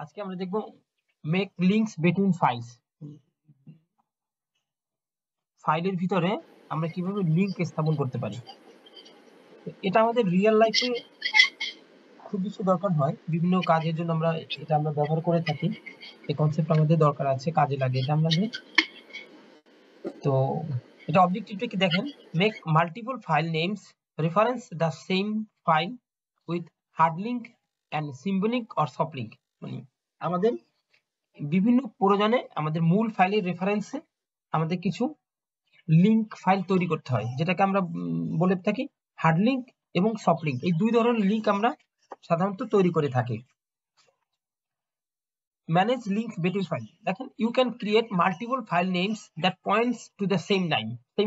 আজকে আমরা দেখব মেক লিঙ্কস বিটুইন ফাইলস। ফাইলের ভিতরে আমরা কিভাবে লিঙ্ক স্থাপন করতে পারি। এটা আমাদের রিয়েল লাইফে খুব বেশি দরকার হয়, বিভিন্ন কাজের জন্য আমরা ব্যবহার করে থাকি। এই কনসেপ্ট আমাদের দরকার আছে, কাজে লাগে এটা আমরা তো এটা অবজেক্টিভটা কি দেখেন, make multiple file names reference the same file with hard link and symbolic or soft link. মানে আমাদের বিভিন্ন প্রয়োজনে আমাদের মূল ফাইলের রেফারেন্সে আমাদের কিছু লিঙ্ক ফাইল তৈরি করতে হয়, যেটাকে আমরা বলে থাকি হার্ড লিঙ্ক এবং সফট লিঙ্ক। এই দুই ধরনের লিঙ্ক আমরা সাধারণত তৈরি করে থাকি। ম্যানেজ লিঙ্ক বিটুইন ফাইল, দেখেন you can create multiple file names that points to the same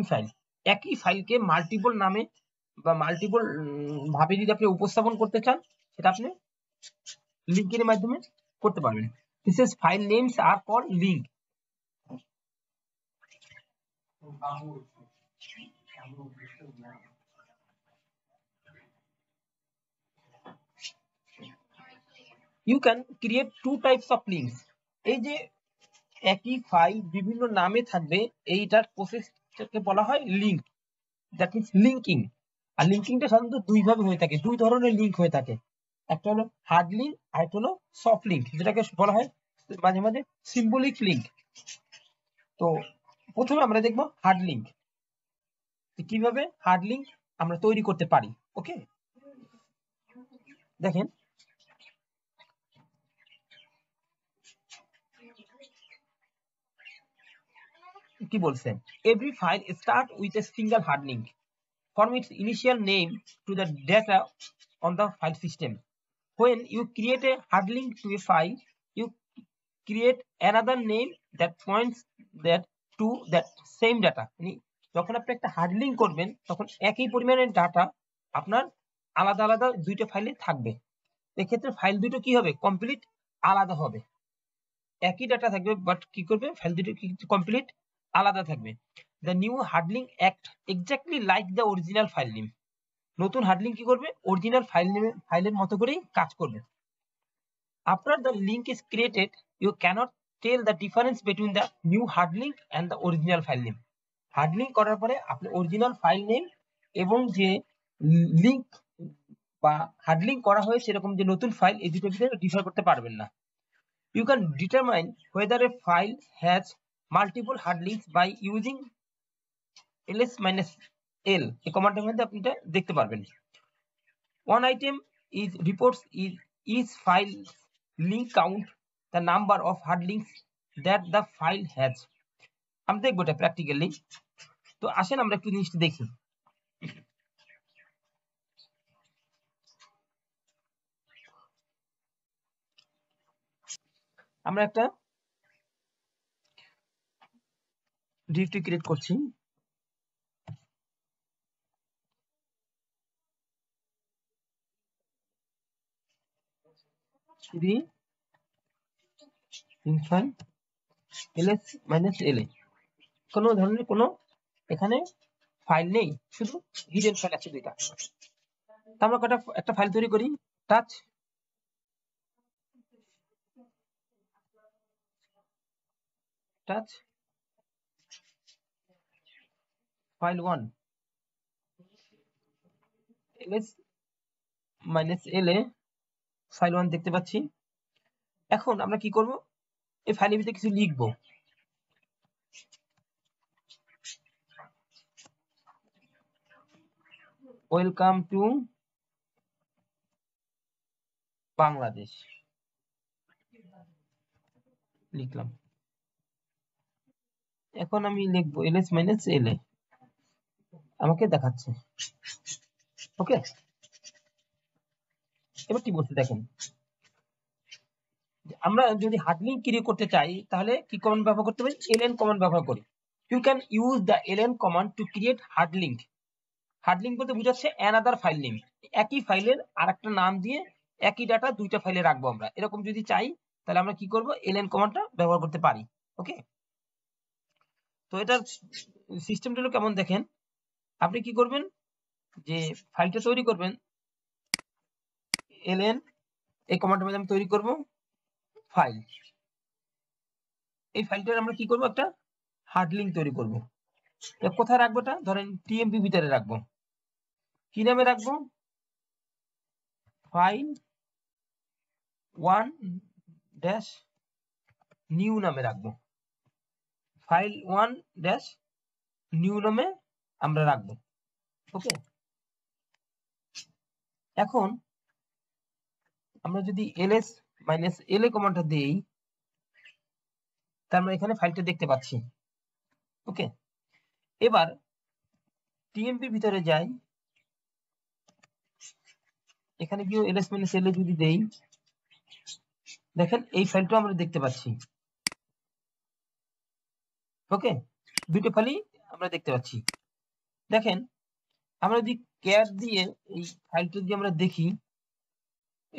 file. একই ফাইলকে মাল্টিপল নামে বা মাল্টিপল ভাবে যদি আপনি উপস্থাপন করতে চান, সেটা আপনি লিঙ্কের মাধ্যমে করতে পারবেন। This is file names are called link. You can create two types of links. এই যে একই ফাইল বিভিন্ন নামে থাকবে, এইটার প্রসেসটাকে বলা হয় লিঙ্ক, দ্যাট মিন্স লিঙ্কিং। আর লিঙ্কিংটা সাধারণত দুই ভাবে হয়ে থাকে, দুই ধরনের লিঙ্ক হয়ে থাকে। একটা হলো হার্ড লিঙ্ক আর একটা হলো সফট লিঙ্ক, যেটাকে বলা হয় মাঝে মাঝে সিম্বলিক লিঙ্ক। তো প্রথমে আমরা দেখব হার্ড লিঙ্ক, কিভাবে হার্ড লিঙ্ক আমরা তৈরি করতে পারি। ওকে, দেখেন কি বলছে, every file start with a single hard link from its initial name to the data on the file system. When you create a hard link to a file, you create another name that points that to that same data. যখন আপনি একটা hard link করবেন, তখন একই পরিমাণের data আপনার আলাদা আলাদা দুইটা ফাইলে থাকবে। এক্ষেত্রে ফাইল দুটো কি হবে, কমপ্লিট আলাদা হবে। একই ডাটা থাকবে, বাট কি করবে, ফাইল দুটো কমপ্লিট আলাদা থাকবে। The new hard link act exactly like the original file name. নতুন হার্ড লিঙ্ক কি করবে, অরিজিনাল ফাইলের মতো করেই কাজ করবে। After the link is created, you cannot tell the difference between the new hard link and the original file name. Hard link করার পরে আপনি অরিজিনাল ফাইল নেম এবং যে লিঙ্ক বা হার্ড লিঙ্ক করা হয়েছে এরকম যে নতুন ফাইল, এই দুটোর ভিতরে ডিফার করতে পারবেন না। You can determine whether a file has multiple hard links by using ls-l এই কমান্ডের মধ্যে আপনি এটা দেখতে পারবেন। One item is reports is each file link count the number of hard links that the file has. আমি দেখবো এটা প্র্যাকটিক্যালি। তো আসেন আমরা একটু জিনিসটা দেখি। আমরা একটা ডিরেক্টরি ক্রিয়েট করছি। ls-la কোনো ধরনের কোনো এখানে ফাইল নেই, শুধু হিডেন ফাইল আছে দুইটা। আমরা একটা ফাইল তৈরি করি, টাচ ফাইল 1 ls-la ফাইল 1 দেখতে পাচ্ছি। এখন আমরা কি করব, এই ফাইলের ভিতরে কিছু লিখবো। ওয়েলকাম টু বাংলাদেশ লিখলাম। এখন আমি লিখবো ls-la, আমাকে দেখাচ্ছে। ওকে, এবার কি বলতে দেখেন, আমরা যদি হার্ড লিঙ্ক ক্রিয়েট করতে চাই তাহলে কি কমান্ড ব্যবহার করতে পারি, ln কমান্ড ব্যবহার করি। You can use the ln command to create hard link. Hard link বলতে বুঝাচ্ছে অ্যানাদার ফাইল নেম, একই ফাইলের আরেকটা নাম দিয়ে একই ডাটা দুইটা ফাইলে রাখবো আমরা। এরকম যদি চাই তাহলে আমরা কি করব, ln কমান্ডটা ব্যবহার করতে পারি। ওকে, তো এটার সিস্টেমটা হলো কেমন দেখেন, আপনি কি করবেন, যে ফাইলটা তৈরি করবেন ln এই কমান্ডের মধ্যে আমি তৈরি করব ফাইল, এই ফাইলটার আমরা কি করব, একটা হার্ড লিঙ্ক তৈরি করব। কোথায় রাখবো? এটা ধরেন টিএমপি ভিতরে রাখবো। কি নামে রাখবো? ফাইল 1 নিউ নামে রাখবো। ফাইল 1 নিউ নামে আমরা রাখবো। ওকে, এখন আমরা যদি ls -la কমান্ডটা দেই, তার মানে এখানে ফাইলটা দেখতে পাচ্ছি। ওকে, এবার টিএমপি ভিতরে যাই, এখানে গিয়ে ls -la যদি দেই, দেখেন এই ফাইলটা আমরা দেখতে পাচ্ছি। ওকে, দুটো ফাইলই আমরা দেখতে পাচ্ছি। দেখেন আমরা যদি ক্যাট দিয়ে এই ফাইলটা যদি আমরা দেখি,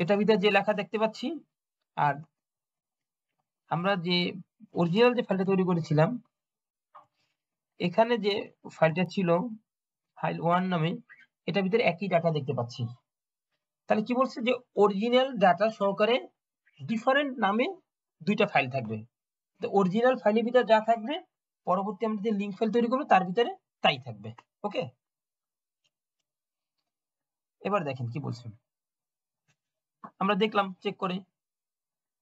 এটা ভিতরে যে লেখা দেখতে পাচ্ছি, আর আমরা যে অরিজিনাল যে ফাইলটা তৈরি করেছিলাম, এখানে যে ফাইলটা ছিল ফাইল 1 নামে, এটা ভিতরে একই ডাটা দেখতে পাচ্ছি। তাহলে কি বলছে, যে অরিজিনাল ডাটা সহকারে ডিফারেন্ট নামে দুইটা ফাইল থাকবে। তো অরিজিনাল ফাইলের ভিতরে যা থাকবে, পরবর্তী আমরা যে লিঙ্ক ফাইল তৈরি করবো তার ভিতরে তাই থাকবে। ওকে, এবার দেখেন কি বলছেন, আমরা দেখলাম চেক করে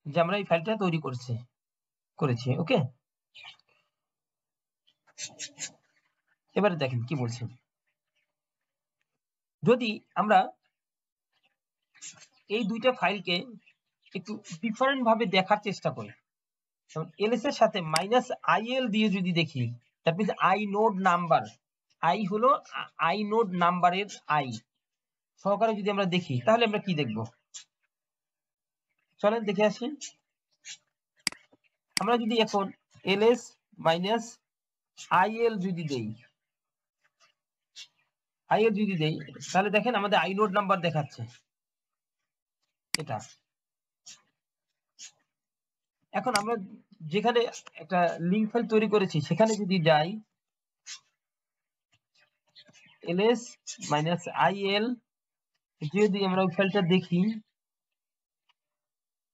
যে আমরা এই ফাইলটা তৈরি করেছি। ওকে, এবারে দেখেন কি বলছেন, যদি আমরা এই দুইটা ফাইলকে একটু ডিফারেন্ট ভাবে দেখার চেষ্টা করি, যেমন ls এর সাথে -il দিয়ে যদি দেখি, that means inode number, i হলো inode নাম্বারের i সহকারে যদি আমরা দেখি, তাহলে আমরা কি দেখব? চলেন দেখে আসি। আমরা যদি এখন ls -il যদি দেই, তাহলে দেখেন আমাদের inode নাম্বার দেখাচ্ছে এটা। এখন আমরা যেখানে একটা লিঙ্ক ফাইল তৈরি করেছি, সেখানে যদি যাই, ls -il যদি আমরা ওই ফাইলটা দেখি,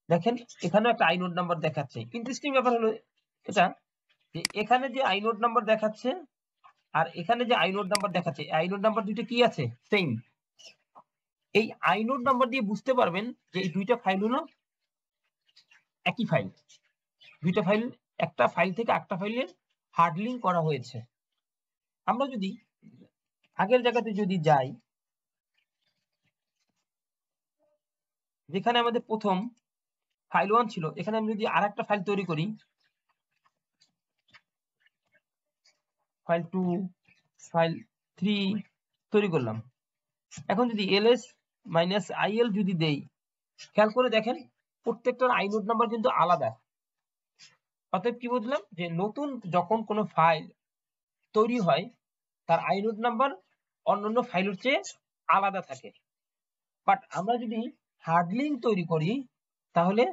দেখেন এখানে একটা আইনোড নাম্বার দেখাচ্ছে। ইন্টারেস্টিং ব্যাপার হলো এটা, যে এখানে যে আইনোড নাম্বার দেখাচ্ছে আর এখানে যে আইনোড নাম্বার দেখাচ্ছে, আইনোড নাম্বার দুটো কি আছে? সেম। এই আইনোড নাম্বার দিয়ে বুঝতে পারবেন যে এই দুইটা ফাইল হলো একই ফাইল। দুইটা ফাইল, একটা ফাইল থেকে একটা ফাইলের হার্ড লিঙ্ক করা হয়েছে। আমরা যদি আগের জায়গাতে যদি যাই, যেখানে আমাদের প্রথম ফাইল 1 ছিল, এখানে আমি যদি আরেকটা ফাইল তৈরি করি, ফাইল 2, ফাইল 3 তৈরি করলাম। এখন যদি ls -il যদি দেই, খেয়াল করে দেখেন প্রত্যেকটার আইনোড নাম্বার কিন্তু আলাদা। অতএব কি বুঝলাম, যে নতুন যখন কোনো ফাইল তৈরি হয়, তার আইনোড নাম্বার অন্যান্য ফাইলের চেয়ে আলাদা থাকে। বাট আমরা যদি হার্ড লিঙ্ক তৈরি করি, তাহলে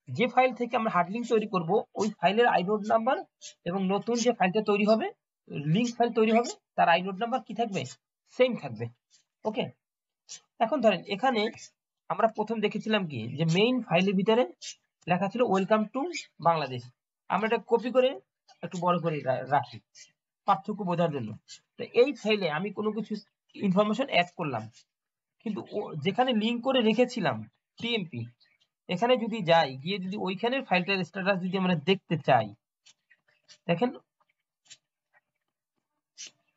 যে ফাইল থেকে আমরা হার্ড লিঙ্ক তৈরি করব, ওই ফাইলের আইনোড নাম্বার এবং নতুন যে ফাইলটা তৈরি হবে, লিঙ্ক ফাইল তৈরি হবে, তার আইনোড নাম্বার কি থাকবে? সেম থাকবে। ওকে, এখন ধরেন এখানে আমরা প্রথম দেখেছিলাম কি, যে মেইন ফাইলের ভিতরে লেখা ছিল ওয়েলকাম টু বাংলাদেশ। আমরা এটা কপি করে একটু বড় করে রাখি পার্থক্য বোঝার জন্য। তো এই ফাইলে আমি কোনো কিছু ইনফরমেশন অ্যাড করলাম, কিন্তু যেখানে লিঙ্ক করে রেখেছিলাম টিএমপি, এখানে যদি যাই, গিয়ে যদি ওইখানের ফাইলটার স্ট্যাটাস যদি আমরা দেখতে চাই,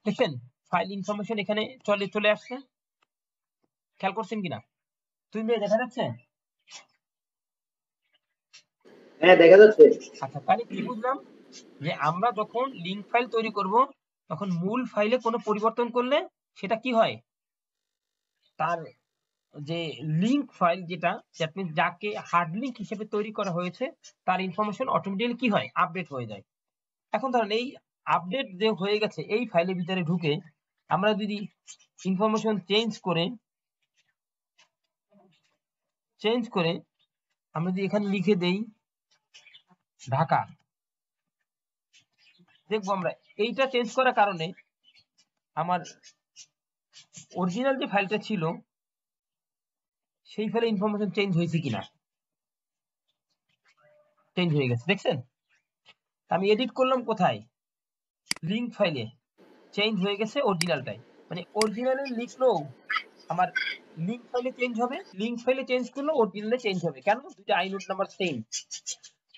দেখেন ফাইল ইনফরমেশন এখানে চলে আসছে। খেয়াল করছেন কিনা? তুমি দেখা যাচ্ছে? হ্যাঁ, দেখা যাচ্ছে। আচ্ছা, তাহলে কি বুঝলাম, যে আমরা যখন লিঙ্ক ফাইল তৈরি করব, তখন মূল ফাইলে কোনো পরিবর্তন করলে সেটা কি হয়, তার যে লিঙ্ক ফাইল যেটা, দ্যাট মিন্স যাকে হার্ড লিঙ্ক হিসেবে তৈরি করা হয়েছে, তার ইনফরমেশন অটোমেটিক্যালি কি হয়, আপডেট হয়ে যায়। এখন ধরেন এই আপডেট যে হয়ে গেছে, এই ফাইলের ভিতরে ঢুকে আমরা যদি ইনফরমেশন চেঞ্জ করে আমরা যদি এখানে লিখে দেই ঢাকা, দেখবো আমরা এইটা চেঞ্জ করার কারণে আমার অরিজিনাল যে ফাইলটা ছিল, সেই ফাইলে ইনফরমেশন চেঞ্জ হয়েছে কিনা। চেঞ্জ হয়ে গেছে, দেখছেন? আমি এডিট করলাম কোথায়, লিঙ্ক ফাইলে, চেঞ্জ হয়ে গেছে অরিজিনালটাই, মানে অরিজিনালে লিখলেও আমার লিঙ্ক ফাইলে চেঞ্জ হবে, লিঙ্ক ফাইলে চেঞ্জ করলেও অরিজিনালে চেঞ্জ হবে। কেন? দুইটা আইনোড নাম্বার সেম,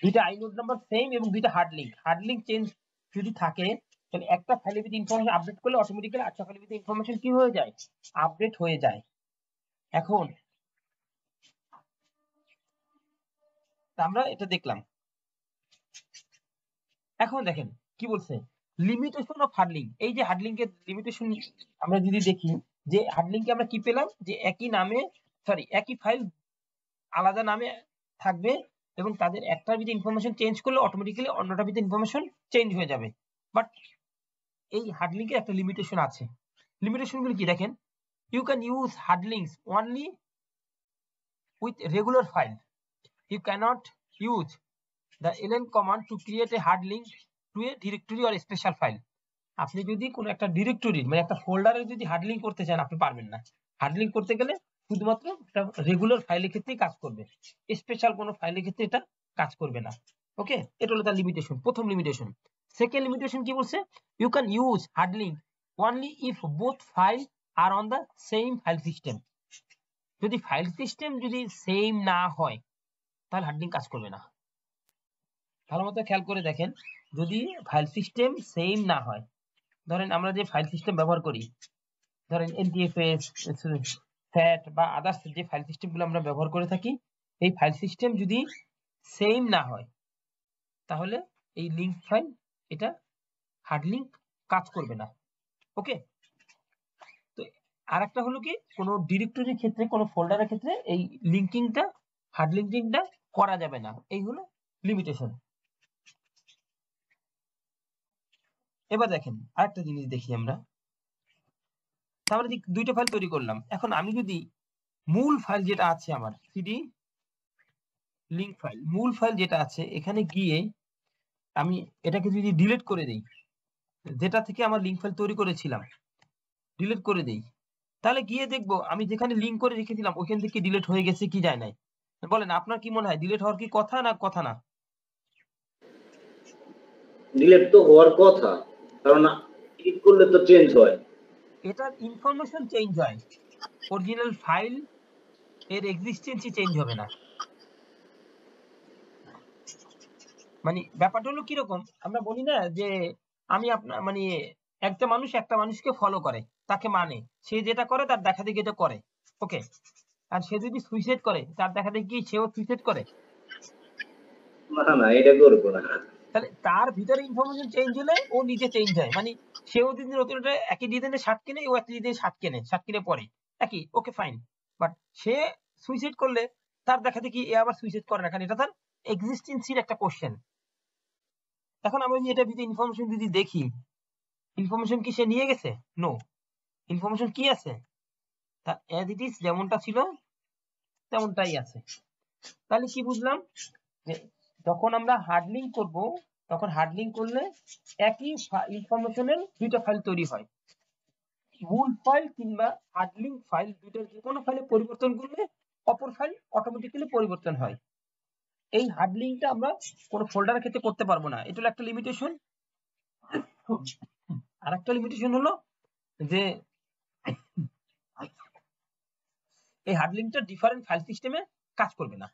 দুইটা আইনোড নাম্বার সেম এবং দুইটা হার্ড লিঙ্ক চেঞ্জ যদি থাকে তাহলে একটা ফাইলের ভিতরে ইনফরমেশন আপডেট করলে অটোমেটিক্যালি আরেকটা ফাইলের ভিতরে ইনফরমেশন কি হয়ে যায়, আপডেট হয়ে যায়। এখন আমরা এটা দেখলাম। এখন দেখেন কি বলছে, লিমিটেশন অফ হার্ড লিঙ্ক। এই যে হার্ড লিঙ্কের লিমিটেশন আমরা যদি দেখি, যে হার্ড লিঙ্কে আমরা কি পেলাম, যে একই নামে সরি একই ফাইল আলাদা নামে থাকবে এবং তাদের একটার ভিতরে ইনফরমেশন চেঞ্জ করলে অটোমেটিক্যালি অন্যটার ভিতরে ইনফরমেশন চেঞ্জ হয়ে যাবে। বাট এই হার্ড লিঙ্কের একটা লিমিটেশন আছে। লিমিটেশনগুলো কি দেখেন, you can use hard links only with regular file. You cannot use the ln command to create a hard link to a directory or a special file. আপনি যদি কোনো একটা ডিরেক্টরি মানে একটা ফোল্ডারে যদি হার্ড লিঙ্ক করতে চান আপনি পারবেন না। হার্ড লিঙ্ক করতে গেলে শুধুমাত্র একটা রেগুলার ফাইলের ক্ষেত্রেই কাজ করবে, স্পেশাল কোনো ফাইলের ক্ষেত্রে এটা কাজ করবে না। ওকে, এটা হলো তার লিমিটেশন, প্রথম লিমিটেশন। সেকেন্ড লিমিটেশন কি বলছে, you can use hard link only if both files are on the same file system. যদি ফাইল সিস্টেম যদি সেম না হয় তাহলে হার্ড লিঙ্ক কাজ করবে না। ভালো মতো খেয়াল করে দেখেন, যদি ফাইল সিস্টেম সেম না হয়, ধরেন আমরা যে ফাইল সিস্টেম ব্যবহার করি, ধরেন NTFS, FAT বা আদার্স যে ফাইল সিস্টেমগুলো আমরা ব্যবহার করে থাকি, এই ফাইল সিস্টেম যদি সেম না হয় তাহলে এই লিঙ্ক ফাইল এটা হার্ড লিঙ্ক কাজ করবে না। ওকে, তো আরেকটা হলো কি, কোনো ডিরেক্টরির ক্ষেত্রে কোনো ফোল্ডারের ক্ষেত্রে এই লিঙ্কিংটা হার্ড লিঙ্কিংটা করা যাবে না, এই হলো লিমিটেশন। এবার দেখেন আরেকটা জিনিস দেখি আমরা, তাহলে দুইটা ফাইল তৈরি করলাম। এখন আমি যদি মূল ফাইল যেটা আছে আমার সিডি লিঙ্ক ফাইল, মূল ফাইল যেটা আছে এখানে গিয়ে আমি এটাকে যদি ডিলিট করে দেই, যেটা থেকে আমার লিঙ্ক ফাইল তৈরি করেছিলাম ডিলিট করে দেই, তাহলে গিয়ে দেখবো আমি যেখানে লিঙ্ক করে রেখেছিলাম ওইখান থেকে ডিলিট হয়ে গেছে কি যায় নাই। বলেন আপনার কি মনে হয়, ডিলিট হওয়ার কি কথা না কথা না? ডিলিট তো হওয়ার কথা, কারণ ক্লিক করলে তো চেঞ্জ হয়। এটার ইনফরমেশন চেঞ্জ হয়, অরিজিনাল ফাইল এর এক্সিস্টেন্সই চেঞ্জ হবে না। মানে ব্যাপারটা হলো কিরকম, আমরা বলি না যে আমি আপনার মানে একটা মানুষ একটা মানুষকে ফলো করে, তাকে মানে সে যেটা করে তার দেখা দেখি এটা করে। ওকে, আর সে যদি সুইসাইড করে তার দেখা দেখি সেও সুইসাইড করে। না না, এটা করবো না। তাহলে তার ভিতরে ইনফরমেশন চেঞ্জ হলে ও নিজে চেঞ্জ হয়, মানে সেও যদি নতুন একটা একই ডিজাইনের শার্ট কিনে, ও একই ডিজাইনের শার্ট কিনে পরে একই, okay fine. But say suicide করলে তার দেখা দেখি এ আবার সুইসাইড করে না, কারণ এটা তার এক্সিস্টেন্সির একটা কোশ্চেন। এখন আমরা যদি এটা ভিতরে ইনফরমেশন যদি দেখি, ইনফরমেশন কি সে নিয়ে গেছে? নো, ইনফরমেশন কি আছে তা অ্যাজ ইট ইজ যেমনটা ছিল তেমনটাই আছে। তাহলে কি বুঝলাম, যে যখন আমরা হার্ড লিঙ্ক করব তখন হার্ড লিঙ্ক করলে একই ইনফরমেশনের দুইটা ফাইল তৈরি হয়, মূল ফাইল কিংবা হার্ড লিঙ্ক ফাইল, দুইটার যে কোনো ফাইলে পরিবর্তন করলে অপর ফাইল অটোমেটিক্যালি পরিবর্তন হয়। এই হার্ড লিঙ্কটা আমরা কোনো ফোল্ডারের ক্ষেত্রে করতে পারবো না, এটা হলো একটা লিমিটেশন। আর একটা লিমিটেশন হলো যে এই হার্ড লিঙ্কটা ডিফারেন্ট ফাইল সিস্টেমে কাজ করবে না।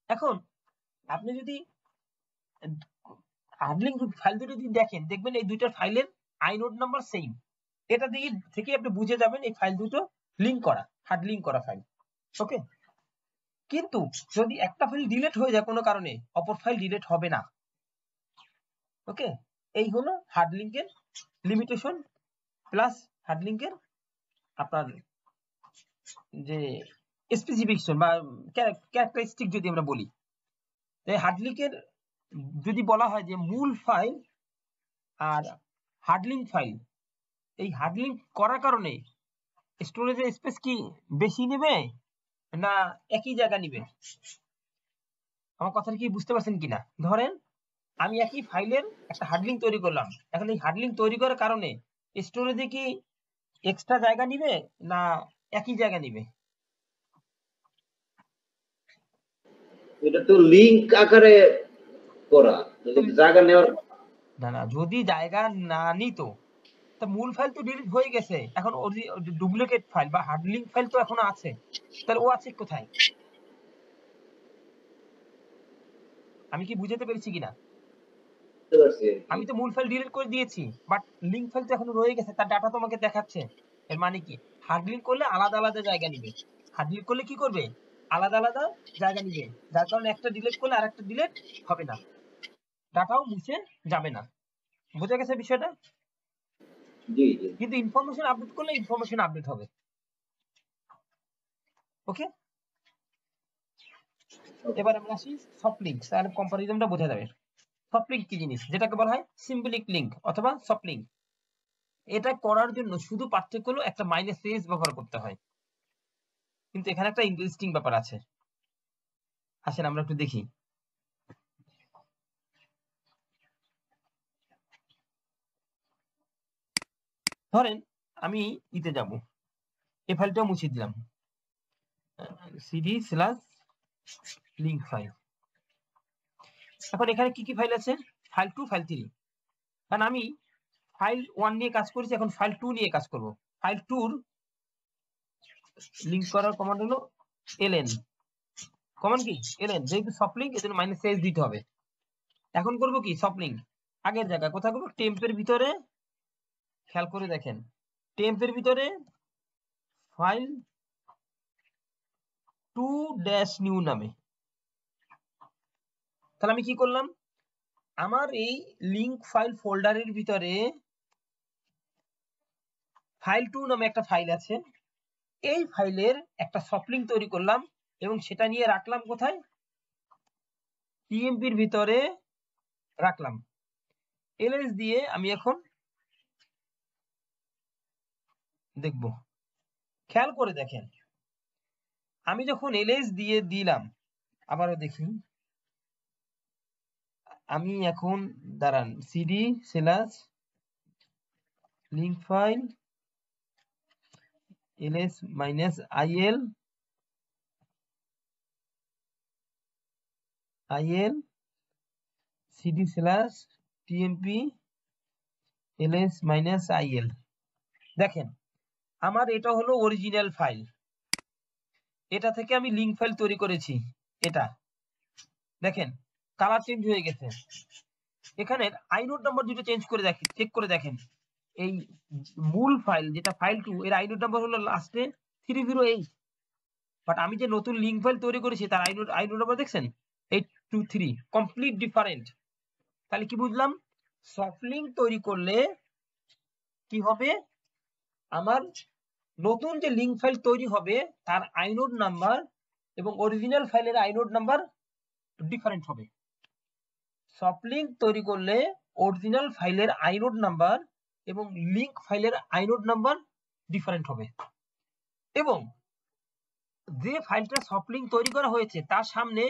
এখন আপনি যদি হার্ড লিঙ্ক ফাইল দুটো যদি দেখেন, দেখবেন এই দুইটার ফাইলের আইনোড নাম্বার সেম, এটা দিয়ে থেকে আপনি বুঝে যাবেন এই ফাইল দুটো লিঙ্ক করা, হার্ড লিঙ্ক করা ফাইল। ওকে, কিন্তু যদি একটা ফাইল ডিলিট হয়ে যায় কোনো কারণে অপর ফাইল ডিলিট হবে না। ওকে, এই হলো হার্ড লিঙ্কের লিমিটেশন প্লাস হার্ড লিঙ্কের আপনার যে স্পেসিফিকেশন বা ক্যারেক্টারিস্টিক যদি আমরা বলি, হার্ড লিঙ্কের যদি বলা হয় যে মূল ফাইল আর হার্ড লিঙ্ক ফাইল, এই হার্ড লিঙ্ক করার কারণে স্টোরেজের স্পেস কি বেশি নেবে না একই জায়গা নিবে? আমার কথাটা কি বুঝতে পারছেন কিনা? ধরেন আমি একই ফাইলের একটা হার্ড লিঙ্ক তৈরি করলাম, এখন এই হার্ড লিঙ্ক তৈরি করার কারণে স্টোরেজে কি এক্সট্রা জায়গা নিবে না একই জায়গা নিবে? এটা তো লিঙ্ক আকারে করা, যদি জায়গা নেওয়ার না যদি জায়গা না নিত তা মূল ফাইল তো ডিলিট হয়ে গেছে, এখন ডুপ্লিকেট ফাইল বা হার্ড লিঙ্ক ফাইল তো এখনো আছে, তাহলে ও আছে কোথায়? আমি কি বুঝাতে পেরেছি কিনা? বুঝতে পারছি আর কি। আমি তো মূল ফাইল ডিলিট করে দিয়েছি, বাট লিঙ্ক ফাইল তো এখনো রয়ে গেছে, তার ডাটা তোমাকে দেখাচ্ছে। এর মানে কি, হার্ড লিঙ্ক করলে আলাদা আলাদা জায়গা নিবে, হার্ড লিঙ্ক করলে কি করবে, আলাদা আলাদা জায়গা নিবে, যার কারণে একটা ডিলিট করলে আরেকটা ডিলিট হবে না, ডাটাও মুছে যাবে না। বোঝা গেছে বিষয়টা? জি জি কিন্তু ইনফরমেশন আপডেট করলে ইনফরমেশন আপডেট হবে। ওকে, এবার আমরা আসি সফট লিঙ্ক, তাহলে কম্পারিজনটা বোঝা যাবে। সফট লিঙ্ক কি জিনিস, যেটাকে বলা হয় সিম্বলিক লিঙ্ক অথবা সফট লিঙ্ক। এটা করার জন্য শুধু পার্থক্য হলো একটা মাইনাস এস ব্যবহার করতে হয়, কিন্তু এখানে একটা ইন্টারেস্টিং ব্যাপার আছে, আসেন আমরা একটু দেখি। ধরেন আমি ইতে যাব, এই ফাইলটা মুছে দিলাম, সিডি স্ল্যাশ লিঙ্ক ফাইল। এখন এখানে কি কি ফাইল আছে, ফাইল 2 ফাইল 3, কারণ আমি ফাইল 1 নিয়ে কাজ করেছি, এখন ফাইল 2 নিয়ে কাজ করব। ফাইল 2 এর লিংক করার কমান্ড হলো ln, কমান্ড কি ln, যেহেতু সফট লিঙ্ক এজন্য মাইনাস এস দিতে হবে। এখন করব কি, সফট লিঙ্ক আগের জায়গায় কোথায় করব, টেম্পের ভিতরে, খেয়াল করে দেখেন টেম্পের ভিতরে ফাইল 2 নিউ নামে। তাহলে আমি কি করলাম, আমার এই লিঙ্ক ফাইল ফোল্ডারের ভিতরে ফাইল 2 নামে একটা ফাইল আছে, এই ফাইলের একটা সফট লিঙ্ক তৈরি করলাম এবং সেটা নিয়ে রাখলাম কোথায়, টিএমপির ভিতরে রাখলাম। এলএস দিয়ে আমি এখন দেখব, খেয়াল করে দেখেন আমি যখন এলএস দিয়ে দিলাম, আবারও দেখি, আমি এখন দাঁড়ান, CD slash link file ls minus il cd slash tmp ls minus il। দেখেন আমার এটা হলো অরিজিনাল ফাইল, এটা থেকে আমি লিঙ্ক ফাইল তৈরি করেছি, এটা দেখেন কালার চেঞ্জ হয়ে গেছে। এখানে আইনোড নাম্বার দুটো চেঞ্জ করে দেখেন, চেক করে দেখেন, এই মূল ফাইল যেটা ফাইল 2 এর আইনোড নাম্বার হলো লাস্টে 308, বাট আমি যে নতুন লিঙ্ক ফাইল তৈরি করেছি তার আইনোড নাম্বার দেখছেন 823, কমপ্লিট ডিফারেন্ট। তাহলে কি বুঝলাম, সফট লিঙ্ক তৈরি করলে কি হবে, আমার নতুন যে লিঙ্ক ফাইল তৈরি হবে তার আইনোড নাম্বার এবং অরিজিনাল ফাইলের আইনোড নাম্বার ডিফারেন্ট হবে। সফট লিঙ্ক তৈরি করলে অরিজিনাল ফাইলের আইনোড নাম্বার এবং লিঙ্ক ফাইলের আইনোড নাম্বার ডিফারেন্ট হবে, এবং যে ফাইলটা সফট লিঙ্ক তৈরি করা হয়েছে তার সামনে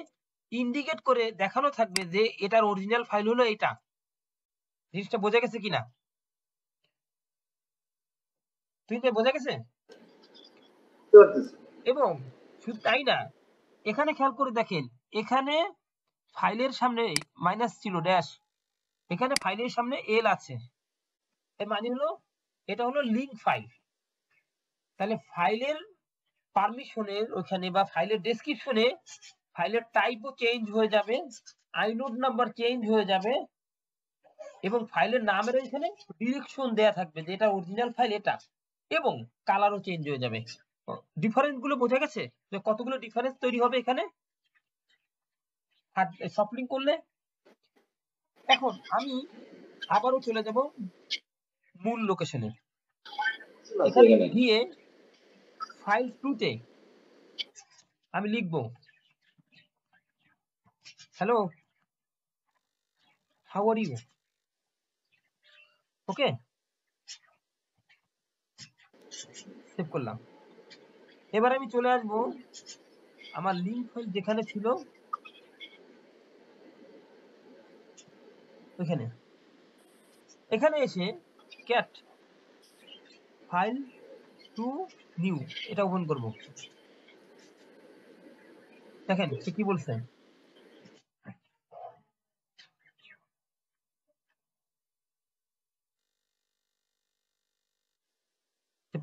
ইন্ডিকেট করে দেখানো থাকবে যে এটার অরিজিনাল ফাইল হলো এটা। জিনিসটা বোঝা গেছে কিনা, তুই বোঝা গেছে? এবং শুধু তাই না, এখানে খেয়াল করে দেখেন, এখানে ফাইলের সামনে মাইনাস ছিল ড্যাশ, এখানে ফাইলের সামনে এল আছে, এর মানে হলো এটা হলো লিঙ্ক ফাইল। তাহলে ফাইলের পারমিশনের ওখানে বা ফাইলের ডেসক্রিপশনে ফাইলের টাইপও চেঞ্জ হয়ে যাবে, আইনোড নাম্বার চেঞ্জ হয়ে যাবে, এবং ফাইলের নামের এখানে ডিরেকশন দেয়া থাকবে যে এটা অরিজিনাল ফাইল এটা, এবং কালারও চেঞ্জ হয়ে যাবে। ডিফারেন্স গুলো বোঝা গেছে যে কতগুলো ডিফারেন্স তৈরি হবে এখানে সফট লিঙ্ক করলে। এখন আমি আবারও চলে যাব মূল লোকেশনে, এখানে গিয়ে ফাইল 2 তে আমি লিখব hello how are you, okay save করলাম। এবার আমি চলে আসব আমার লিঙ্ক ফাইল যেখানে ছিল ওখানে, এখানে এসে ক্যাট ফাইল 2 নিউ এটা ওপেন করব। দেখেন সে কি বলছে,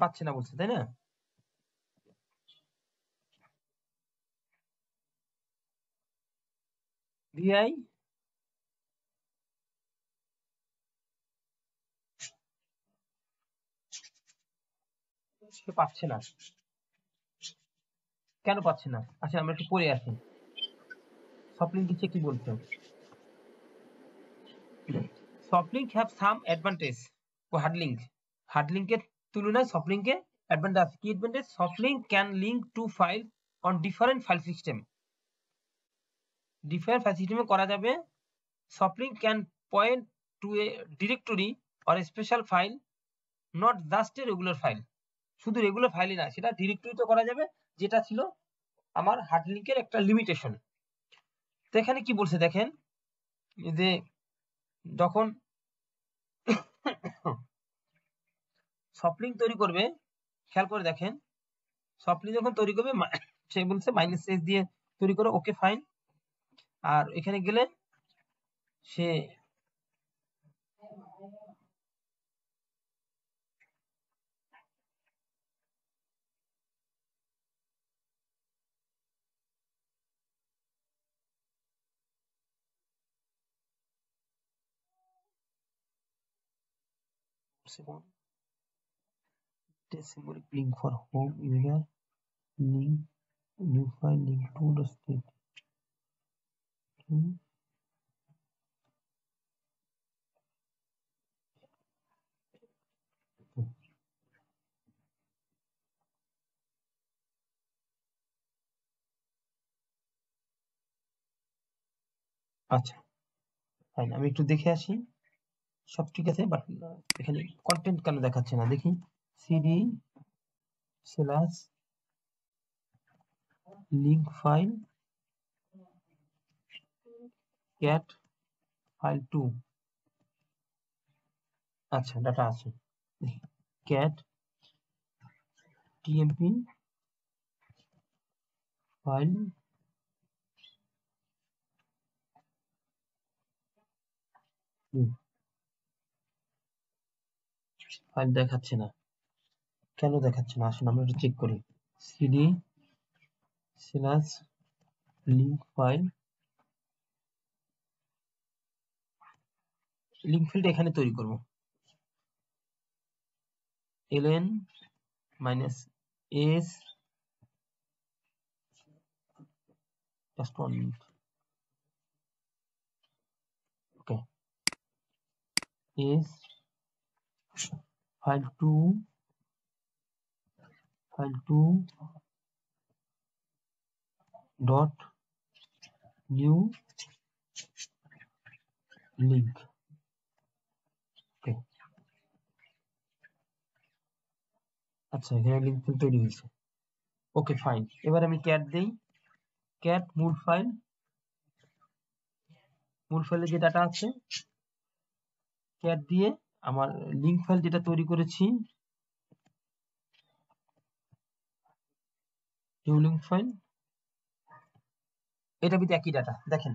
পাচ্ছে না বলছে, তাই না? ভিআই সে পাচ্ছে না, কেন পাচ্ছে না? আচ্ছা আমরা একটু পড়ে আসি সফট লিঙ্ক নিচে কি বলছে। Soft link have some advantage of hard link. Hard লিঙ্কের তুলনায় সফট লিঙ্কে অ্যাডভান্টেজ কি? Advantage soft link can link to file on different file system. Different file সিস্টেমে করা যাবে। Soft link can point to a directory or a special file, not just a regular file. শুধু regular ফাইলই না, সেটা ডিরেক্টরিতে করা যাবে, যেটা ছিল আমার হার্ড লিঙ্কের একটা লিমিটেশন। তো এখানে কি বলছে দেখেন, যে যখন সফট লিঙ্ক তৈরি করবে, খেয়াল করে দেখেন, সফট লিঙ্ক যখন তৈরি করবে সে বলছে -s দিয়ে তৈরি করো, ওকে ফাইন। আর এখানে গেলে সে symbolic link for home user, link new file, link to the state. আচ্ছা ফাইন, আমি একটু দেখে আসি সব ঠিক আছে, বাট এখানে কন্টেন্ট কেন দেখাচ্ছে না দেখি। CD slash link file cat file 2। আচ্ছা ডাটা আছে, ক্যাট টিএমপি ফাইল ফাইল দেখাচ্ছে না, কেন দেখাচ্ছে না? আসলে আমরা একটু চেক করি। CD slash link file, link ফাইলটা এখানে তৈরি করব, ln -s just 1 minute, okay, is file 2 dot new link, okay, আচ্ছা এখানে লিঙ্ক ফাইল তৈরি হয়েছে, ওকে ফাইন। এবার আমি ক্যাট দেই, ক্যাট মূল ফাইলে যে ডাটা আছে, ক্যাট দিয়ে আমার লিঙ্ক ফাইল যেটা তৈরি করেছি, নিউ লিঙ্ক ফাইল, এটা ভিতরে একই ডাটা দেখেন,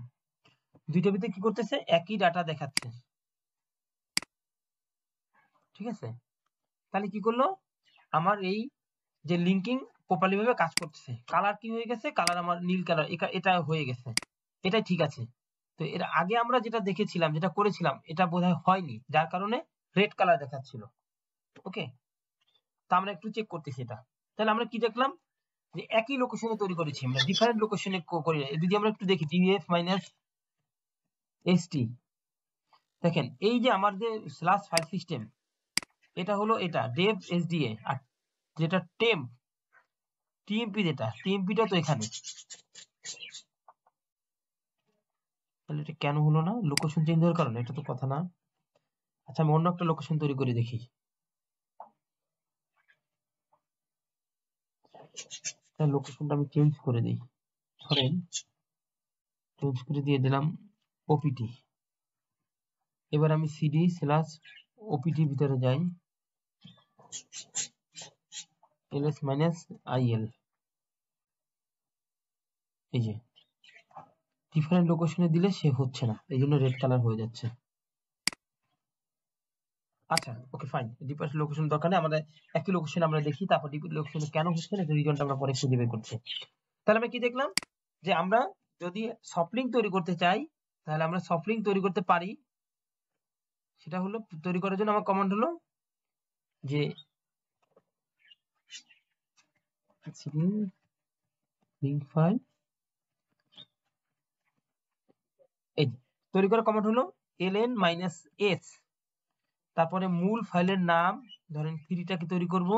দুইটা ভিতরে কি করতেছে, একই ডাটা দেখাচ্ছে, ঠিক আছে? তাহলে কি করলো, আমার এই যে লিঙ্কিং প্রপারলি ভাবে কাজ করতেছে। কালার কি হয়ে গেছে, কালার আমার নীল কালার, এটা হয়ে গেছে, এটাই ঠিক আছে। তো এর আগে আমরা যেটা দেখেছিলাম, যেটা করেছিলাম, এটা বোধহয় হয়নি, যার কারণে রেড কালার দেখাচ্ছিল। ওকে, তা আমরা একটু চেক করতেছি এটা। তাহলে আমরা কি দেখলাম, যে একই লোকেশনে তৈরি করেছি, আমরা ডিফারেন্ট লোকেশনে করি না। যদি আমরা একটু দেখি df -st, দেখেন এই যে আমার যে স্ল্যাশ ফাইল সিস্টেম, এটা হলো এটা dev sda, আর যেটা টিএমপি, যেটা টিএমপিটা তো এখানে। তাহলে এটা কেন হলো না? লোকেশন চেঞ্জ হওয়ার কারণে? এটা তো কথা না। আচ্ছা আমি অন্য একটা লোকেশন তৈরি করে দেখি। তাহলে লোকেশনটা আমি চেঞ্জ করে দিই, ধরেন চেঞ্জ করে দিয়ে দিলাম ওপিটি। এবার আমি সিডি স্ল্যাশ ওপিটি ভিতরে যাই, ls -il, এই যে ডিফারেন্ট লোকেশনে দিলে সে হচ্ছে না, এই জন্য রেড কালার হয়ে যাচ্ছে। আচ্ছা ওকে ফাইন, ডিফারেন্ট লোকেশন দরকার নেই, আমাদের একই লোকেশন আমরা দেখি, তারপর ডিফারেন্ট লোকেশন কেন হচ্ছে না রিজনটা আমরা পরে খুঁজে বের করছি। তাহলে আমরা কি দেখলাম যে আমরা যদি সফট লিংক তৈরি করতে চাই তাহলে আমরা সফট লিংক তৈরি করতে পারি। সেটা হলো তৈরি করার জন্য আমার কমান্ড হলো যে লিংক ফাইল, এই তৈরি করার কমান্ড হলো ln-s, তারপরে মূল ফাইলের নাম ধরেন 3টাকে তৈরি করব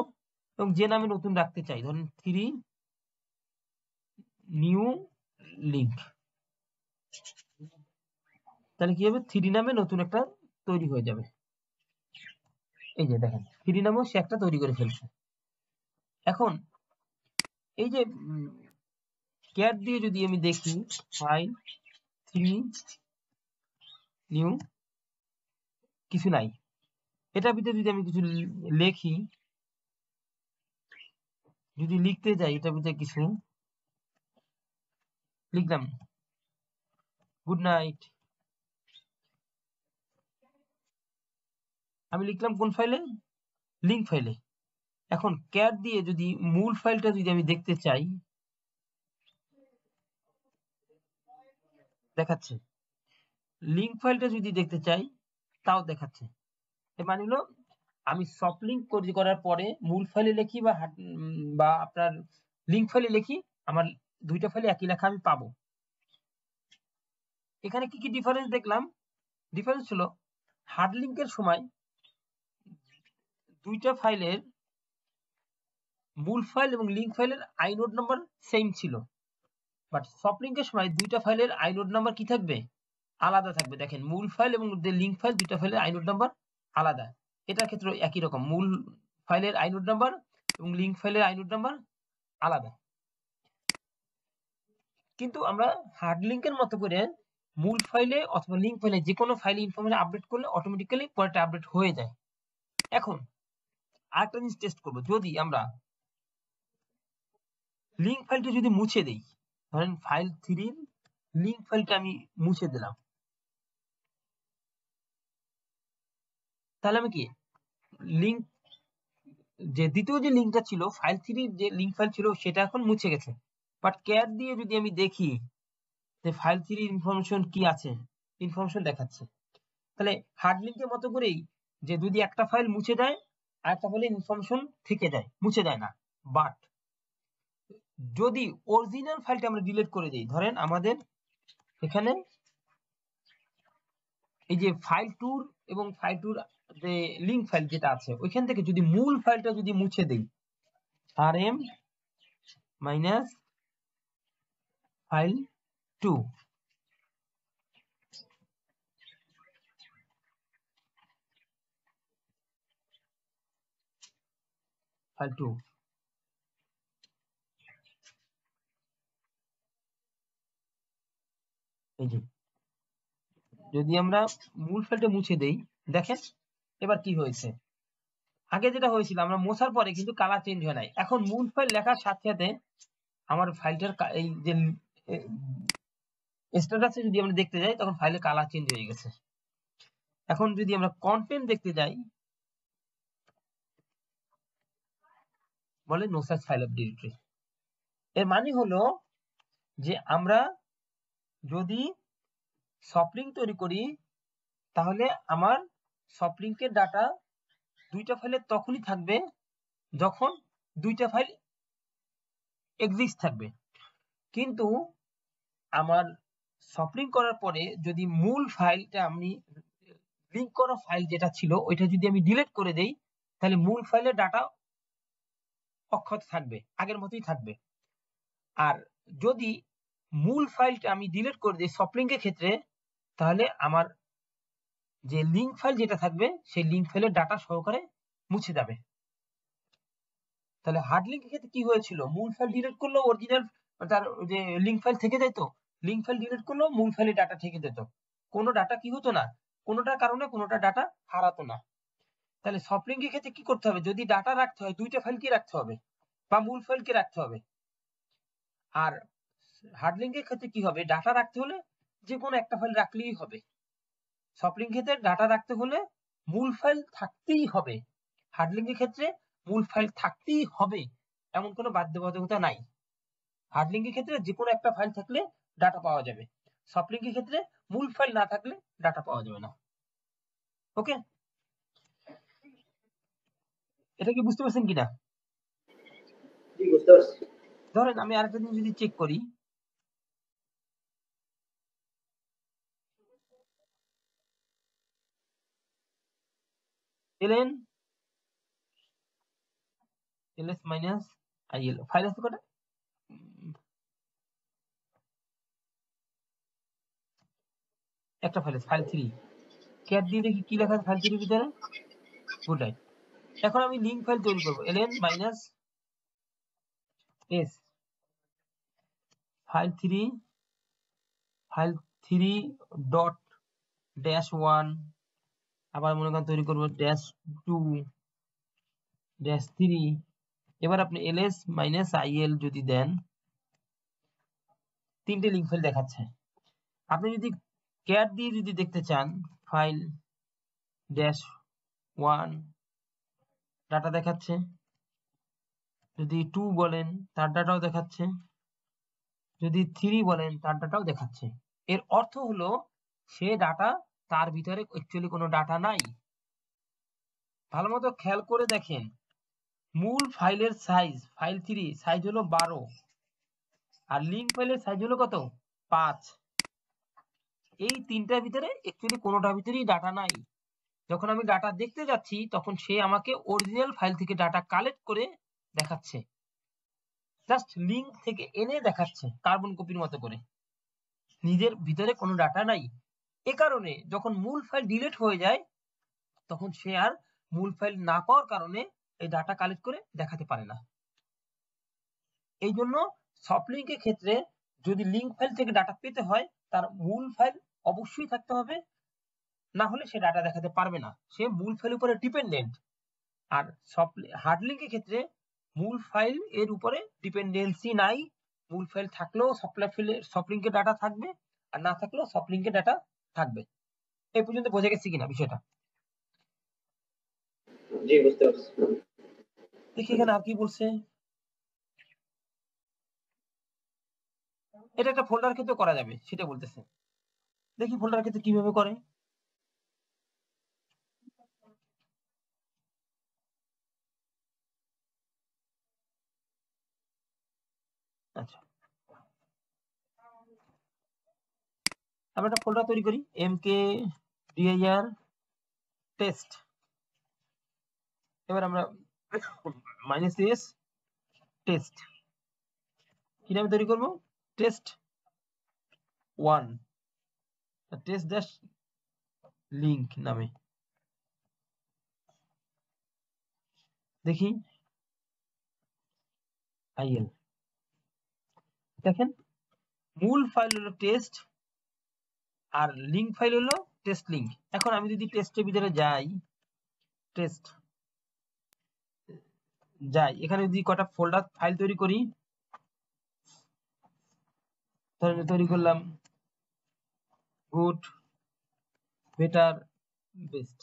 এবং যে নামে নতুন রাখতে চাই ধরেন 3 নিউ লিংক, তাহলে কি হবে 3 নামে নতুন একটা তৈরি হয়ে যাবে। এই যে দেখেন 3 নামেও সে একটা তৈরি করে ফেলছে। এখন এই যে ক্যাট দিয়ে যদি আমি দেখি ফাইল 3 নিউ, কিছু নাই, এটার ভিতরে যদি আমি কিছু লিখি, যদি লিখতে যাই এটার ভিতরে কিছু লিখলাম গুড নাইট, আমি লিখলাম কোন ফাইলে, লিংক ফাইলে। এখন ক্যাট দিয়ে যদি মূল ফাইলটা যদি আমি দেখতে চাই দেখাচ্ছে, লিংক ফাইলটা যদি দেখতে চাই তাও দেখাচ্ছে। এর মানে হলো আমি সফট লিংক করার পরে মূল ফাইলে লিখি বা আপনার লিংক ফাইলে লিখি, আমার দুইটা ফাইলে একই লেখা আমি পাবো। এখানে কি কি ডিফারেন্স দেখলাম, ডিফারেন্স হলো হার্ড লিংকের সময় দুইটা ফাইলের মূল ফাইল এবং লিংক ফাইলের আইনোড নাম্বার সেম ছিল, বাট সফট লিংকের সময় দুইটা ফাইলের আইনোড নাম্বার কি থাকবে, আলাদা থাকবে। দেখেন মূল ফাইল এবং লিংক ফাইল দুইটা ফাইলের আইনোড নাম্বার আলাদা, এটার ক্ষেত্রে একই রকম, মূল ফাইলের আইনোড নাম্বার এবং লিংক ফাইলের আইনোড নাম্বার আলাদা। কিন্তু আমরা হার্ড লিংকের মতো করে মূল ফাইলে অথবা লিংক ফাইলে যে কোনো ফাইলে ইনফরমেশন আপডেট করলে অটোমেটিক্যালি পরেরটা আপডেট হয়ে যায়। এখন আরেকটা জিনিস টেস্ট করব, যদি আমরা লিংক ফাইলটা যদি মুছে দেই, ধরেন ফাইল 3 লিংক ফাইলটা আমি মুছে দিলাম, তাহলে আমি কি লিংক যে দ্বিতীয় যে লিংকটা ছিল ফাইল 3 যে লিংক ফাইল ছিল সেটা এখন মুছে গেছে, বাট ক্যাট দিয়ে যদি আমি দেখি যে ফাইল 3 ইনফরমেশন কি আছে, ইনফরমেশন দেখাচ্ছে। তাহলে হার্ড লিংকের মতো করেই যে যদি একটা ফাইল মুছে দেয় আরেকটা ফাইলে ইনফরমেশন থেকে যায়, মুছে দেয় না। বাট যদি অরিজিনাল ফাইলটা আমরা ডিলিট করে দিই, ধরেন আমাদের এখানে এই যে ফাইল 2 এবং ফাইল 2 যে লিংক ফাইল যেটা আছে ওইখান থেকে যদি মূল ফাইলটা যদি মুছে দেই, rm মাইনাস ফাইল 2, ফাইল 2, এই যে যদি আমরা মূল ফাইলটা মুছে দেই, দেখেন এবার কি হয়েছে, আগে যেটা হয়েছিল আমরা মোছার পরে কিন্তু কালার চেঞ্জ হয় নাই, এখন মূল ফাইল লেখার সাথে সাথে আমার ফাইলটার এই যে স্ট্যাটাসে যদি আমরা দেখতে যাই তখন ফাইলের কালার চেঞ্জ হয়ে গেছে। এখন যদি আমরা কন্টেন্ট দেখতে যাই বলে no such file of directory, এর মানে হলো যে আমরা যদি সফট লিংক তৈরি করি তাহলে আমার সফট লিংকের ডাটা দুইটা ফাইলে তখনই থাকবে যখন দুইটা ফাইল এক্সিস্ট থাকবে। কিন্তু আমার সফট লিংক করার পরে যদি মূল ফাইলটা আমি লিংক করা ফাইল যেটা ছিল ওইটা যদি আমি ডিলিট করে দেই তাহলে মূল ফাইলের ডাটা অক্ষত থাকবে, আগের মতোই থাকবে। আর যদি মূল ফাইলটা আমি ডিলিট করে দিই সফট লিংকের ক্ষেত্রে তাহলে আমার যে লিংক ফাইল যেটা থাকবে সেই লিংক ফাইলের ডাটা সহকারে মুছে যাবে। তাহলে হার্ড লিংকের ক্ষেত্রে কি হয়েছিল, মূল ফাইল ডিলিট করলো অরিজিনাল তার যে লিংক ফাইল থেকে যেত, লিংক ফাইল ডিলিট করলো মূল ফাইলে ডাটা থেকে যেত, কোনো ডাটা কি হতো না, কোনোটার কারণে কোনোটা ডাটা হারাতো না। তাহলে সফট লিংকের ক্ষেত্রে কি করতে হবে, যদি ডাটা রাখতে হয় দুইটা ফাইলকে রাখতে হবে বা মূল ফাইলকে রাখতে হবে। আর হার্ড লিংকের ক্ষেত্রে কি হবে, ডাটা রাখতে হলে যে কোনো একটা ফাইল রাখলেই হবে। সফট লিংকের ক্ষেত্রে ডাটা রাখতে হলে মূল ফাইল থাকতেই হবে। হার্ডলিংক এর ক্ষেত্রে মূল ফাইল থাকতেই হবে এমন কোনো বাধ্যবাধকতা নাই। হার্ডলিংক এর ক্ষেত্রে যে কোনো একটা ফাইল থাকলে ডাটা পাওয়া যাবে, সফটলিংক এর ক্ষেত্রে মূল ফাইল না থাকলে ডাটা পাওয়া যাবে না। ওকে, এটা কি বুঝতে পারছেন কিনা? ধরেন আমি আরেকটা জিনিস যদি চেক করি, ln ls minus il file আছে কটা? একটা ফাইল আছে, ফাইল 3। ক্যাট দিয়ে দেখি কি লেখা আছে ফাইল 3 এর ভিতরে। Good right. এখন আমি লিঙ্ক ফাইল তৈরি করব, ln minus s file 3 dot dash 1, আবার মনে করেন তৈরি করব ড্যাশ 2 ড্যাশ 3। এবার আপনি ls মাইনাস il যদি দেন, তিনটে লিঙ্ক ফাইল দেখাচ্ছে। আপনি যদি ক্যাট দিয়ে যদি দেখতে চান, ফাইল ড্যাশ 1 ডাটা দেখাচ্ছে, যদি 2 বলেন তার ডাটাও দেখাচ্ছে, যদি 3 বলেন তার ডাটাও দেখাচ্ছে। এর অর্থ হলো সে ডাটা, তার ভিতরে অ্যাকচুয়ালি কোনো ডাটা নাই। ভালো মতো খেয়াল করে দেখেন, মূল ফাইলের সাইজ ফাইল 3 সাইজ হলো 12, আর লিঙ্ক ফাইলের সাইজ হলো কত? 5। এই তিনটার ভিতরে অ্যাকচুয়ালি কোনোটার ভিতরেই ডাটা নাই। যখন আমি ডাটা দেখতে যাচ্ছি তখন সে আমাকে অরিজিনাল ফাইল থেকে ডাটা কালেক্ট করে দেখাচ্ছে, জাস্ট লিঙ্ক থেকে এনে দেখাচ্ছে কার্বন কপির মতো করে, নিজের ভিতরে কোনো ডাটা নাই। এ কারণে যখন মূল ফাইল ডিলিট হয়ে যায় তখন সে আর মূল ফাইল না পাওয়ার কারণে এই ডাটা কালেক্ট করে দেখাতে পারে না। এই জন্য সফটলিংক এর ক্ষেত্রে যদি লিঙ্ক ফাইল থেকে ডাটা পেতে হয় তার মূল ফাইল অবশ্যই থাকতে হবে, না হলে সে ডাটা দেখাতে পারবে না, সে মূল ফাইলের উপরে ডিপেন্ডেন্ট। আর হার্ডলিংক এর ক্ষেত্রে মূল ফাইল এর উপরে ডিপেন্ডেন্সি নাই, মূল ফাইল থাকলেও সফটলিংকের ডাটা থাকবে, আর না থাকলেও সফটলিংকের ডাটা থাকবে। এই পর্যন্ত বোঝা গেছে কিনা বিষয়টা? জি, বুঝতে পারছি। দেখি এখানে আর কি বলছে। এটা একটা ফোল্ডার ক্ষেত্রে করা যাবে সেটা বলতেছে। দেখি ফোল্ডার ক্ষেত্রে কিভাবে করে। আচ্ছা, আমরা একটা ফোল্ডার তৈরি করি, mkdir টেস্ট। এবার আমরা -s টেস্ট কি নামে তৈরি করব? টেস্ট 1 টেস্ট ড্যাশ লিঙ্ক নামে। দেখি il, দেখেন মূল ফাইল হলো টেস্ট আর লিঙ্ক ফাইল হলো টেস্ট লিঙ্ক। এখন আমি যদি টেস্টের ভিতরে যাই, এখানে যদি কটা ফোল্ডার ফাইল তৈরি করি, তাহলে তৈরি করলাম গুড, বেটার, বেস্ট,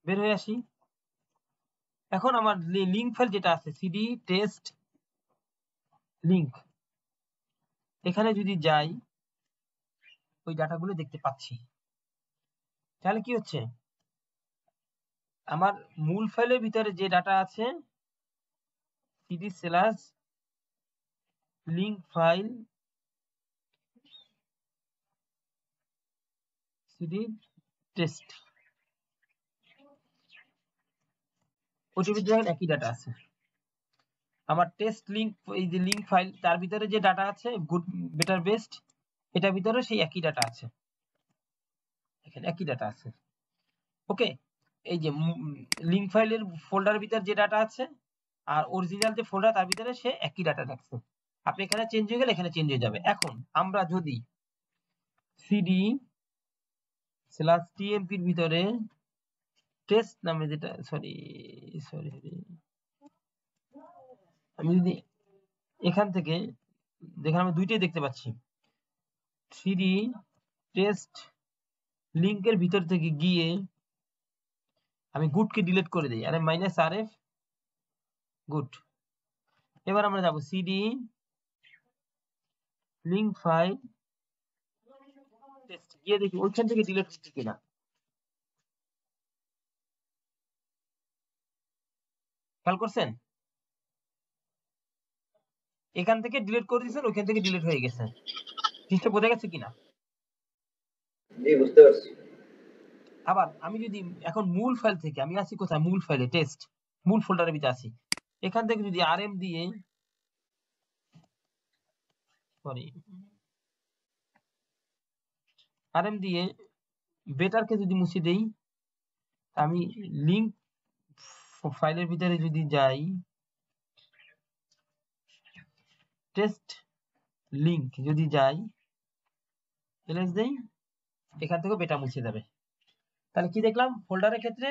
বের হয়ে আসি। এখন আমার লিঙ্ক ফাইল যেটা আছে cd টেস্ট লিঙ্ক, এখানে যদি যাই ওই ডাটাগুলো দেখতে পাচ্ছি। তাহলে কি হচ্ছে, আমার মূল ফাইলের ভিতরে যে ডাটা আছে cd slash link file cd test, ওইটার ভিতরে একই ডাটা আছে। আমার টেস্ট লিঙ্ক, এই যে লিঙ্ক ফাইল তার ভিতরে যে ডাটা আছে গুড, বেটার, বেস্ট, এটার ভিতরে সেই একই ডাটা আছে, এখানে একই ডাটা আছে। ওকে, এই যে লিঙ্ক ফাইলের ফোল্ডার ভিতর যে ডাটা আছে আর অরিজিনাল যে ফোল্ডার তার ভিতরে সে একই ডাটা রাখছে। আপনি এখানে চেঞ্জ হয়ে গেলে এখানে চেঞ্জ হয়ে যাবে। এখন আমরা যদি cd স্ল্যাশ tmp এর ভিতরে টেস্ট নামে যেটা, সরি আমি যদি এখান থেকে দেখেন আমি দুইটাই দেখতে পাচ্ছি, cd টেস্ট লিঙ্কের ভিতর থেকে গিয়ে আমি গুডকে ডিলিট করে দিই, আরে -rf গুড। এবার আমরা যাব সিডি লিঙ্ক ফাইল টেস্ট, গিয়ে দেখি ওইখান থেকে ডিলিট হচ্ছে কিনা। খেয়াল করছেন, এখান থেকে ডিলিট করে দিয়েছেন, ওইখান থেকে ডিলিট হয়ে গেছে। জিনিসটা বোঝা গেছে কিনা? জি বুঝতে পারছি। আবার আমি যদি এখন মূল ফাইল থেকে, আমি আছি কোথায়, মূল ফাইলে টেস্ট, মূল ফোল্ডারের ভিতরে আছি, এখান থেকে যদি rm দিয়ে বেটারকে যদি মুছে দেই, আমি লিঙ্ক ফাইলের ভিতরে যদি যাই, টেস্ট লিঙ্ক যদি যাই, এলএস দেই, এখান থেকে বেটা মুছে যাবে। তাহলে কি দেখলাম, ফোল্ডারের ক্ষেত্রে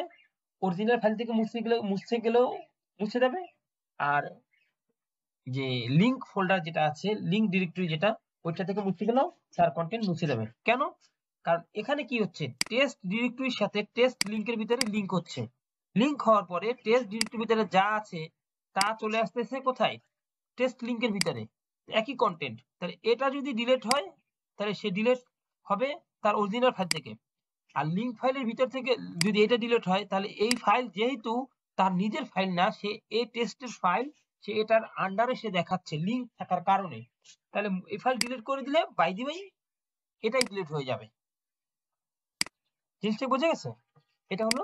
অরিজিনাল ফাইল থেকে মুছে গেলেও মুছে যাবে, আর যে লিঙ্ক ফোল্ডার যেটা আছে, লিঙ্ক ডিরেক্টরি যেটা, ওইটা থেকে মুছে গেলেও তার কন্টেন্ট মুছে যাবে। কেন? কারণ এখানে কি হচ্ছে, টেস্ট ডিরেক্টরির সাথে টেস্ট লিঙ্কের ভিতরে লিঙ্ক হচ্ছে, লিঙ্ক হওয়ার পরে টেস্ট ডিরেক্টরির ভিতরে যা আছে তা চলে আসতেছে কোথায়, টেস্ট লিঙ্কের ভিতরে, একই কন্টেন্ট। তাহলে এটা যদি ডিলিট হয়, তাহলে সে ডিলিট হবে তার অরিজিনাল ফাইল থেকে। আর লিঙ্ক ফাইলের ভিতর থেকে যদি এটা ডিলিট হয়, তাহলে এই ফাইল যেহেতু তার নিজের ফাইল না, সে এই টেস্টের ফাইল, সে এটার আন্ডারে সে দেখাচ্ছে লিঙ্ক থাকার কারণে, তাহলে এই ফাইল ডিলিট করে দিলে বাই দি বাই এটাই ডিলিট হয়ে যাবে। জিনিসটা বোঝা গেছে? এটা হলো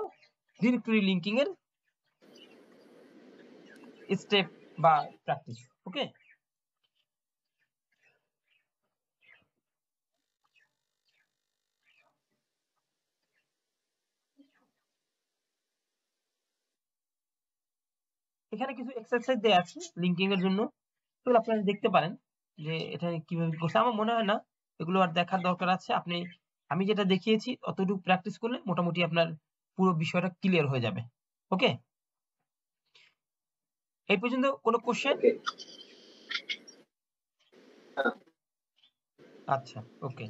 ডিরেক্টরি লিঙ্কিং এর স্টেপ বা প্র্যাকটিস। ওকে, এখানে কিছু এক্সারসাইজ দেয়া আছে লিঙ্কিং এর জন্য, এগুলো আপনারা দেখতে পারেন যে এটা কিভাবে করছে। আমার মনে হয় না এগুলো আর দেখার দরকার আছে, আপনি আমি যেটা দেখিয়েছি অতটুকু প্র্যাকটিস করলে মোটামুটি আপনার পুরো বিষয়টা ক্লিয়ার হয়ে যাবে। ওকে, এই পর্যন্ত কোনো কোশ্চেন? ওকে। আচ্ছা, ওকে।